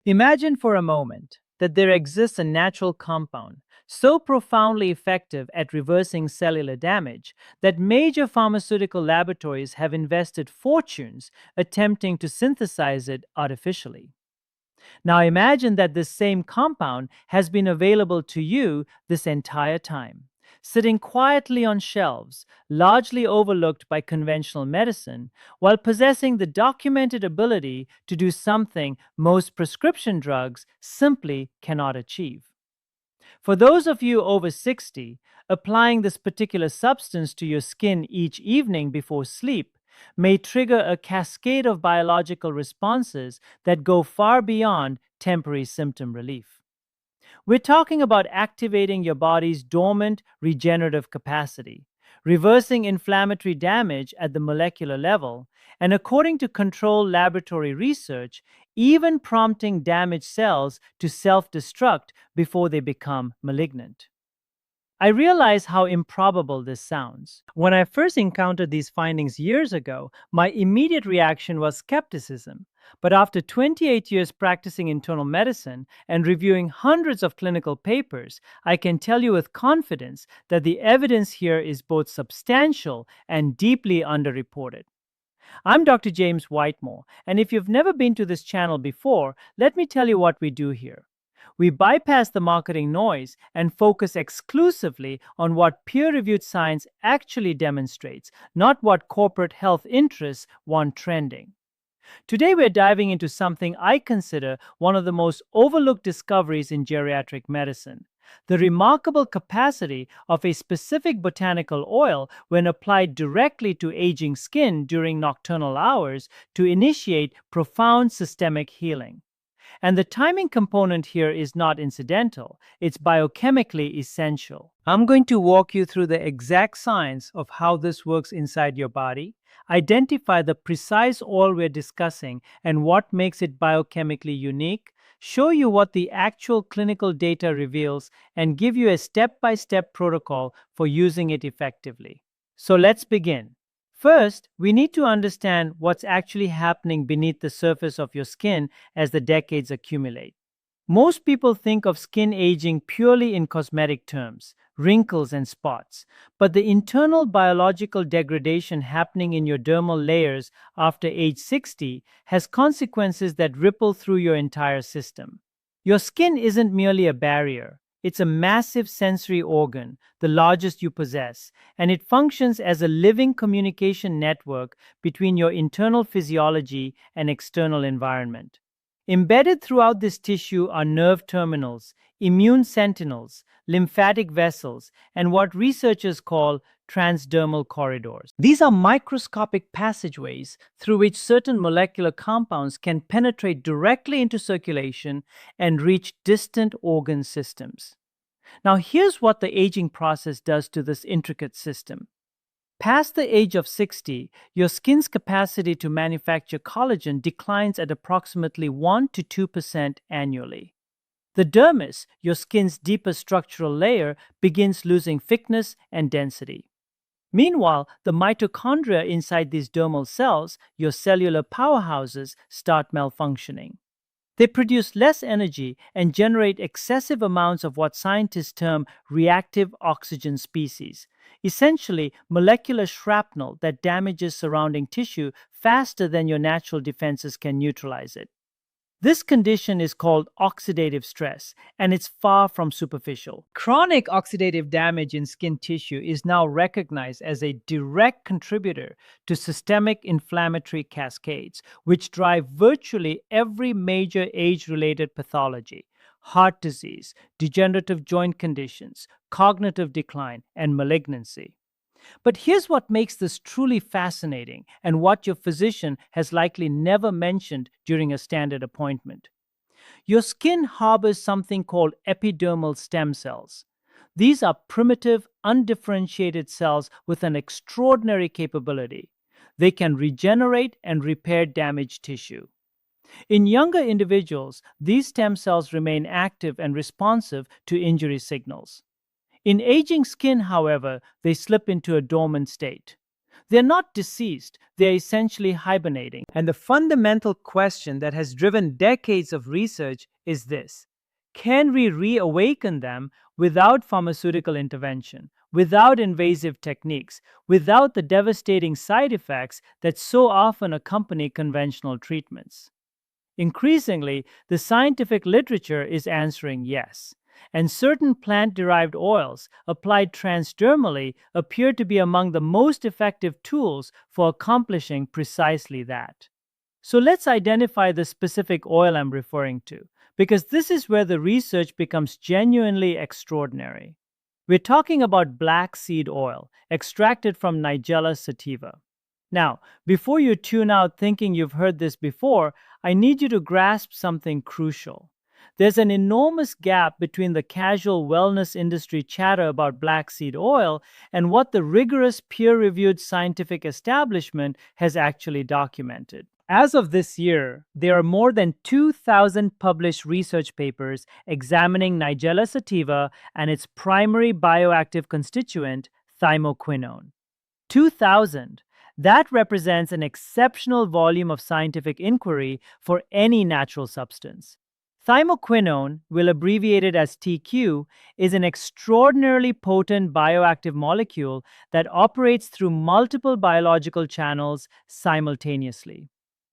Imagine for a moment that there exists a natural compound so profoundly effective at reversing cellular damage that major pharmaceutical laboratories have invested fortunes attempting to synthesize it artificially. Now imagine that this same compound has been available to you this entire time, sitting quietly on shelves, largely overlooked by conventional medicine, while possessing the documented ability to do something most prescription drugs simply cannot achieve. For those of you over 60, applying this particular substance to your skin each evening before sleep may trigger a cascade of biological responses that go far beyond temporary symptom relief. We're talking about activating your body's dormant regenerative capacity, reversing inflammatory damage at the molecular level, and according to controlled laboratory research, even prompting damaged cells to self destruct before they become malignant. I realize how improbable this sounds. When I first encountered these findings years ago, my immediate reaction was skepticism. But after 28 years practicing internal medicine and reviewing hundreds of clinical papers, I can tell you with confidence that the evidence here is both substantial and deeply underreported. I'm Dr. James Whitemore, and if you've never been to this channel before, let me tell you what we do here. We bypass the marketing noise and focus exclusively on what peer reviewed science actually demonstrates, not what corporate health interests want trending. Today, we're diving into something I consider one of the most overlooked discoveries in geriatric medicine: the remarkable capacity of a specific botanical oil, when applied directly to aging skin during nocturnal hours, to initiate profound systemic healing. And the timing component here is not incidental, it's biochemically essential. I'm going to walk you through the exact science of how this works inside your body, identify the precise oil we're discussing and what makes it biochemically unique, show you what the actual clinical data reveals, and give you a step by step protocol for using it effectively. So let's begin. First, we need to understand what's actually happening beneath the surface of your skin as the decades accumulate. Most people think of skin aging purely in cosmetic terms, wrinkles and spots, but the internal biological degradation happening in your dermal layers after age 60 has consequences that ripple through your entire system. Your skin isn't merely a barrier. It's a massive sensory organ, the largest you possess, and it functions as a living communication network between your internal physiology and external environment. Embedded throughout this tissue are nerve terminals, immune sentinels, lymphatic vessels, and what researchers call transdermal corridors. These are microscopic passageways through which certain molecular compounds can penetrate directly into circulation and reach distant organ systems. Now, here's what the aging process does to this intricate system. Past the age of 60, your skin's capacity to manufacture collagen declines at approximately 1 to 2% annually. The dermis, your skin's deepest structural layer, begins losing thickness and density. Meanwhile, the mitochondria inside these dermal cells, your cellular powerhouses, start malfunctioning. They produce less energy and generate excessive amounts of what scientists term reactive oxygen species, essentially molecular shrapnel that damages surrounding tissue faster than your natural defenses can neutralize it. This condition is called oxidative stress, and it's far from superficial. Chronic oxidative damage in skin tissue is now recognized as a direct contributor to systemic inflammatory cascades, which drive virtually every major age-related pathology: heart disease, degenerative joint conditions, cognitive decline, and malignancy. But here's what makes this truly fascinating, and what your physician has likely never mentioned during a standard appointment. Your skin harbors something called epidermal stem cells. These are primitive, undifferentiated cells with an extraordinary capability. They can regenerate and repair damaged tissue. In younger individuals, these stem cells remain active and responsive to injury signals. In aging skin, however, they slip into a dormant state. They're not deceased, they're essentially hibernating. And the fundamental question that has driven decades of research is this: can we reawaken them without pharmaceutical intervention, without invasive techniques, without the devastating side effects that so often accompany conventional treatments? Increasingly, the scientific literature is answering yes, and certain plant derived oils applied transdermally appear to be among the most effective tools for accomplishing precisely that. So let's identify the specific oil I'm referring to, because this is where the research becomes genuinely extraordinary. We're talking about black seed oil, extracted from Nigella sativa. Now, before you tune out thinking you've heard this before, I need you to grasp something crucial. There's an enormous gap between the casual wellness industry chatter about black seed oil and what the rigorous peer reviewed scientific establishment has actually documented. As of this year, there are more than 2,000 published research papers examining Nigella sativa and its primary bioactive constituent, thymoquinone. 2,000. That represents an exceptional volume of scientific inquiry for any natural substance. Thymoquinone, we'll abbreviate it as TQ, is an extraordinarily potent bioactive molecule that operates through multiple biological channels simultaneously.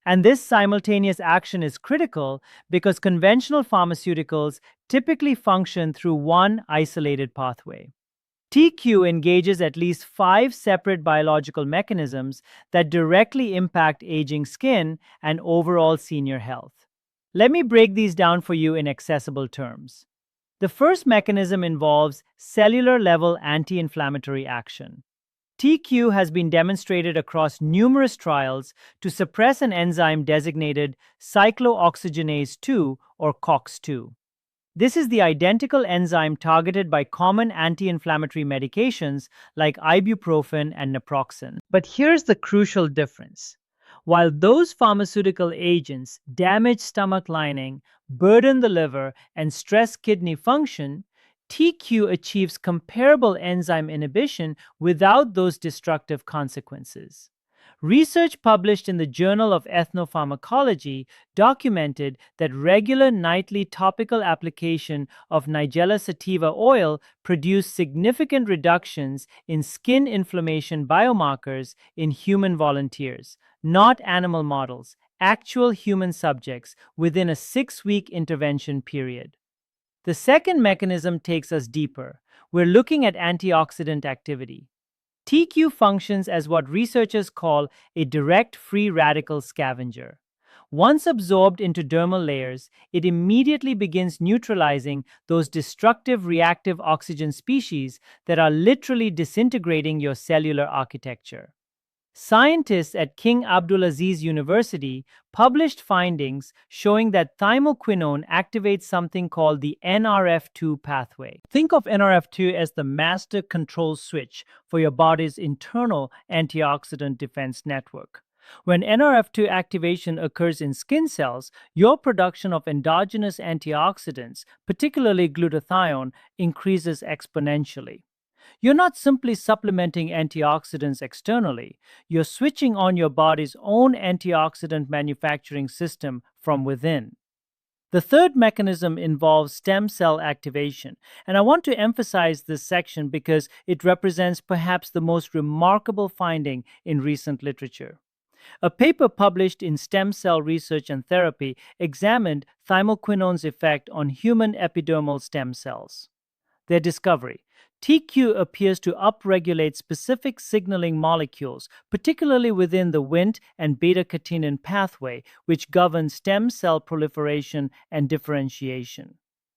And this simultaneous action is critical because conventional pharmaceuticals typically function through one isolated pathway. TQ engages at least 5 separate biological mechanisms that directly impact aging skin and overall senior health. Let me break these down for you in accessible terms. The first mechanism involves cellular level anti inflammatory action. TQ has been demonstrated across numerous trials to suppress an enzyme designated cyclooxygenase 2 or COX2. This is the identical enzyme targeted by common anti-inflammatory medications like ibuprofen and naproxen. But here's the crucial difference. While those pharmaceutical agents damage stomach lining, burden the liver, and stress kidney function, TQ achieves comparable enzyme inhibition without those destructive consequences. Research published in the Journal of Ethnopharmacology documented that regular nightly topical application of Nigella sativa oil produced significant reductions in skin inflammation biomarkers in human volunteers, not animal models, actual human subjects, within a 6-week intervention period. The second mechanism takes us deeper. We're looking at antioxidant activity. TQ functions as what researchers call a direct free radical scavenger. Once absorbed into dermal layers, it immediately begins neutralizing those destructive reactive oxygen species that are literally disintegrating your cellular architecture. Scientists at King Abdulaziz University published findings showing that thymoquinone activates something called the NRF2 pathway. Think of NRF2 as the master control switch for your body's internal antioxidant defense network. When NRF2 activation occurs in skin cells, your production of endogenous antioxidants, particularly glutathione, increases exponentially. You're not simply supplementing antioxidants externally, you're switching on your body's own antioxidant manufacturing system from within. The third mechanism involves stem cell activation, and I want to emphasize this section because it represents perhaps the most remarkable finding in recent literature. A paper published in Stem Cell Research and Therapy examined thymoquinone's effect on human epidermal stem cells. Their discovery: TQ appears to upregulate specific signaling molecules, particularly within the Wnt and beta-catenin pathway, which govern stem cell proliferation and differentiation.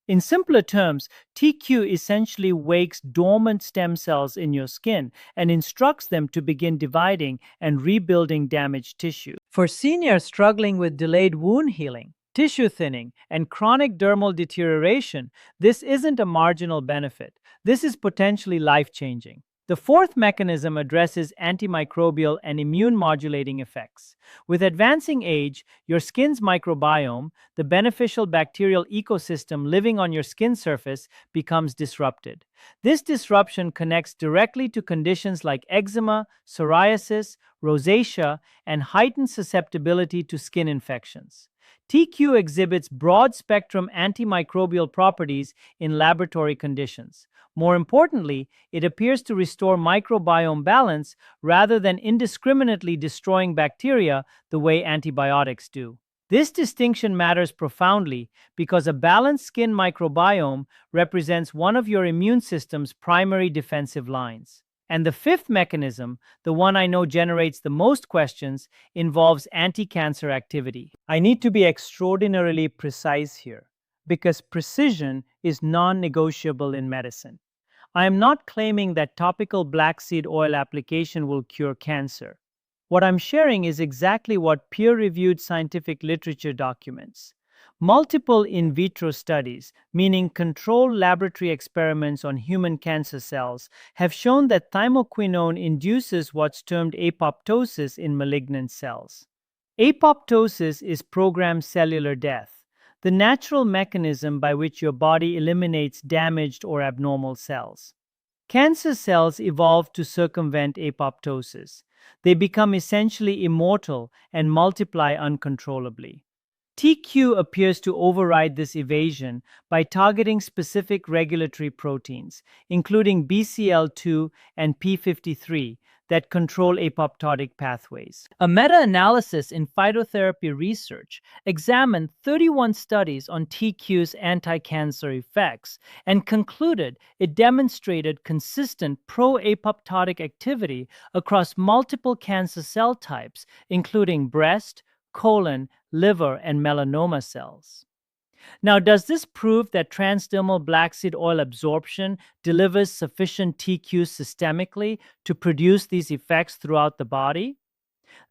In simpler terms, TQ essentially wakes dormant stem cells in your skin and instructs them to begin dividing and rebuilding damaged tissue. For seniors struggling with delayed wound healing, tissue thinning, and chronic dermal deterioration, this isn't a marginal benefit. This is potentially life-changing. The fourth mechanism addresses antimicrobial and immune modulating effects. With advancing age, your skin's microbiome, the beneficial bacterial ecosystem living on your skin surface, becomes disrupted. This disruption connects directly to conditions like eczema, psoriasis, rosacea, and heightened susceptibility to skin infections. TQ exhibits broad spectrum antimicrobial properties in laboratory conditions. More importantly, it appears to restore microbiome balance rather than indiscriminately destroying bacteria the way antibiotics do. This distinction matters profoundly because a balanced skin microbiome represents one of your immune system's primary defensive lines. And the fifth mechanism, the one I know generates the most questions, involves anti-cancer activity. I need to be extraordinarily precise here because precision is non-negotiable in medicine. I am not claiming that topical black seed oil application will cure cancer. What I'm sharing is exactly what peer-reviewed scientific literature documents. Multiple in vitro studies, meaning controlled laboratory experiments on human cancer cells, have shown that thymoquinone induces what's termed apoptosis in malignant cells. Apoptosis is programmed cellular death, the natural mechanism by which your body eliminates damaged or abnormal cells. Cancer cells evolve to circumvent apoptosis. They become essentially immortal and multiply uncontrollably. TQ appears to override this evasion by targeting specific regulatory proteins, including BCL2 and P53, that control apoptotic pathways. A meta-analysis in phytotherapy research examined 31 studies on TQ's anti-cancer effects and concluded it demonstrated consistent pro-apoptotic activity across multiple cancer cell types, including breast, colon, liver, and melanoma cells. Now, does this prove that transdermal black seed oil absorption delivers sufficient TQ systemically to produce these effects throughout the body?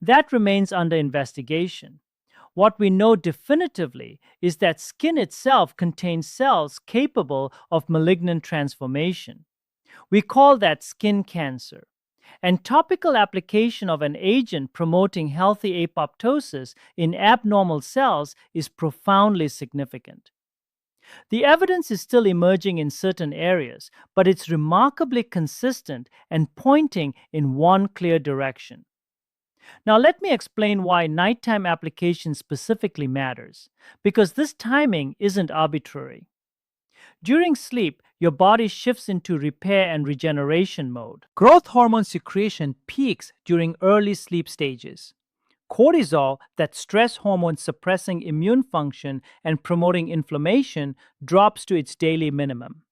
That remains under investigation. What we know definitively is that skin itself contains cells capable of malignant transformation. We call that skin cancer. And topical application of an agent promoting healthy apoptosis in abnormal cells is profoundly significant. The evidence is still emerging in certain areas, but it's remarkably consistent and pointing in one clear direction. Now, let me explain why nighttime application specifically matters, because this timing isn't arbitrary. During sleep, your body shifts into repair and regeneration mode. Growth hormone secretion peaks during early sleep stages. Cortisol, that stress hormone suppressing immune function and promoting inflammation, drops to its daily minimum.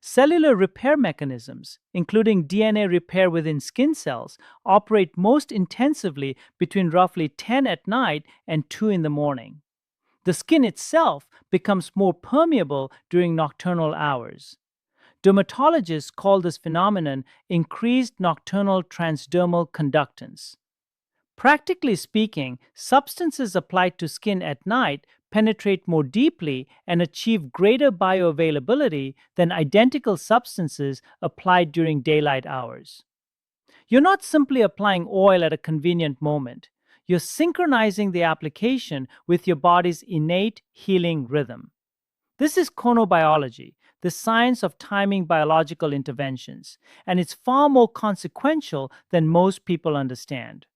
Cellular repair mechanisms, including DNA repair within skin cells, operate most intensively between roughly 10 at night and 2 in the morning. The skin itself becomes more permeable during nocturnal hours. Dermatologists call this phenomenon increased nocturnal transdermal conductance. Practically speaking, substances applied to skin at night penetrate more deeply and achieve greater bioavailability than identical substances applied during daylight hours. You're not simply applying oil at a convenient moment. You're synchronizing the application with your body's innate healing rhythm. This is chronobiology, the science of timing biological interventions, and it's far more consequential than most people understand.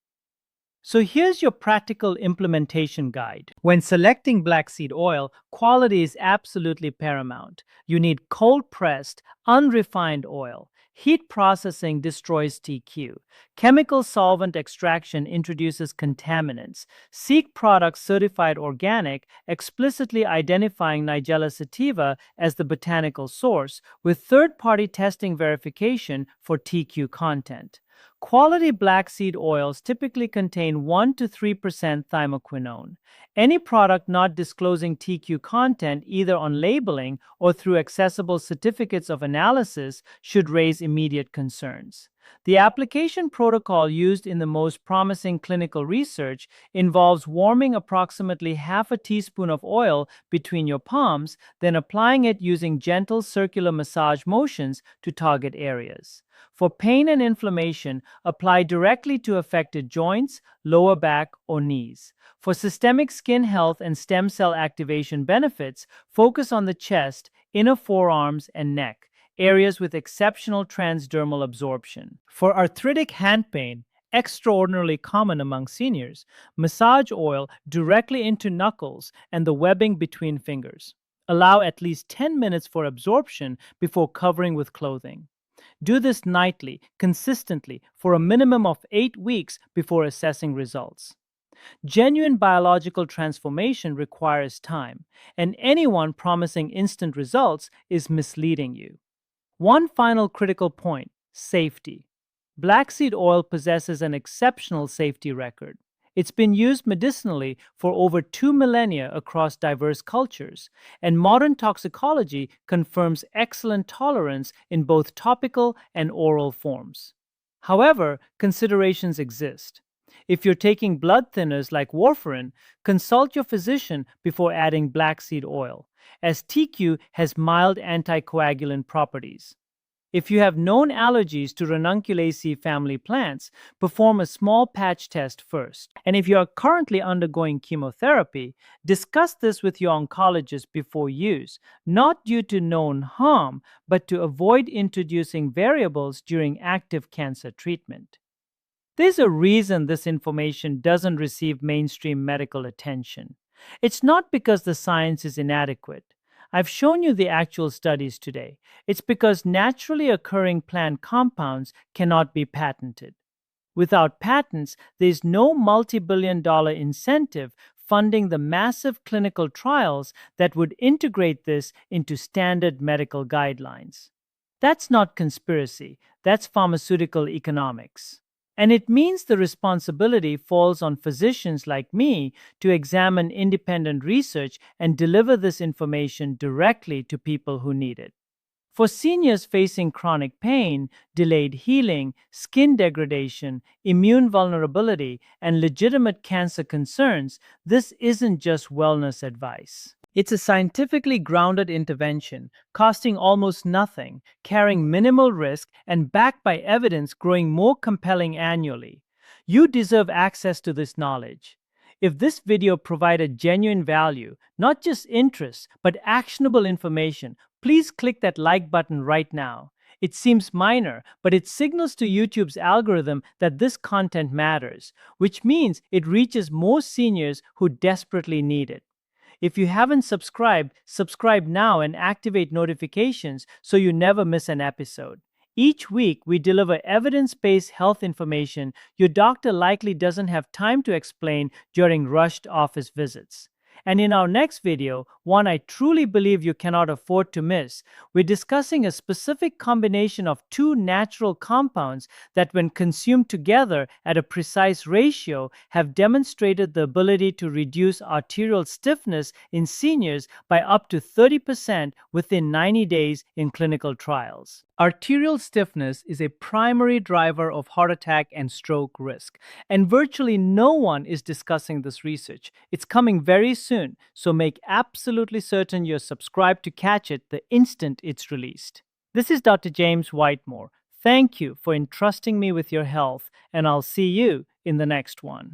So here's your practical implementation guide. When selecting black seed oil, quality is absolutely paramount. You need cold-pressed, unrefined oil. Heat processing destroys TQ. Chemical solvent extraction introduces contaminants. Seek products certified organic, explicitly identifying Nigella sativa as the botanical source, with third-party testing verification for TQ content. Quality black seed oils typically contain 1 to 3% thymoquinone. Any product not disclosing TQ content either on labeling or through accessible certificates of analysis should raise immediate concerns. The application protocol used in the most promising clinical research involves warming approximately half a teaspoon of oil between your palms, then applying it using gentle circular massage motions to target areas. For pain and inflammation, apply directly to affected joints, lower back, or knees. For systemic skin health and stem cell activation benefits, focus on the chest, inner forearms, and neck, areas with exceptional transdermal absorption. For arthritic hand pain, extraordinarily common among seniors, massage oil directly into knuckles and the webbing between fingers. Allow at least 10 minutes for absorption before covering with clothing. Do this nightly, consistently, for a minimum of 8 weeks before assessing results. Genuine biological transformation requires time, and anyone promising instant results is misleading you. One final critical point: safety. Black seed oil possesses an exceptional safety record. It's been used medicinally for over 2 millennia across diverse cultures, and modern toxicology confirms excellent tolerance in both topical and oral forms. However, considerations exist. If you're taking blood thinners like warfarin, consult your physician before adding black seed oil, as TQ has mild anticoagulant properties. If you have known allergies to Ranunculaceae family plants, perform a small patch test first. And if you are currently undergoing chemotherapy, discuss this with your oncologist before use, not due to known harm, but to avoid introducing variables during active cancer treatment. There's a reason this information doesn't receive mainstream medical attention. It's not because the science is inadequate. I've shown you the actual studies today. It's because naturally occurring plant compounds cannot be patented. Without patents, there's no multi-billion-dollar incentive funding the massive clinical trials that would integrate this into standard medical guidelines. That's not conspiracy, that's pharmaceutical economics. And it means the responsibility falls on physicians like me to examine independent research and deliver this information directly to people who need it. For seniors facing chronic pain, delayed healing, skin degradation, immune vulnerability, and legitimate cancer concerns, this isn't just wellness advice. It's a scientifically grounded intervention, costing almost nothing, carrying minimal risk, and backed by evidence growing more compelling annually. You deserve access to this knowledge. If this video provided genuine value, not just interest, but actionable information, please click that like button right now. It seems minor, but it signals to YouTube's algorithm that this content matters, which means it reaches more seniors who desperately need it. If you haven't subscribed, subscribe now and activate notifications so you never miss an episode. Each week, we deliver evidence-based health information your doctor likely doesn't have time to explain during rushed office visits. And in our next video, one I truly believe you cannot afford to miss, we're discussing a specific combination of two natural compounds that, when consumed together at a precise ratio, have demonstrated the ability to reduce arterial stiffness in seniors by up to 30% within 90 days in clinical trials. Arterial stiffness is a primary driver of heart attack and stroke risk, and virtually no one is discussing this research. It's coming very soon, so make absolutely certain you're subscribed to catch it the instant it's released. This is Dr. James Whitemore. Thank you for entrusting me with your health, and I'll see you in the next one.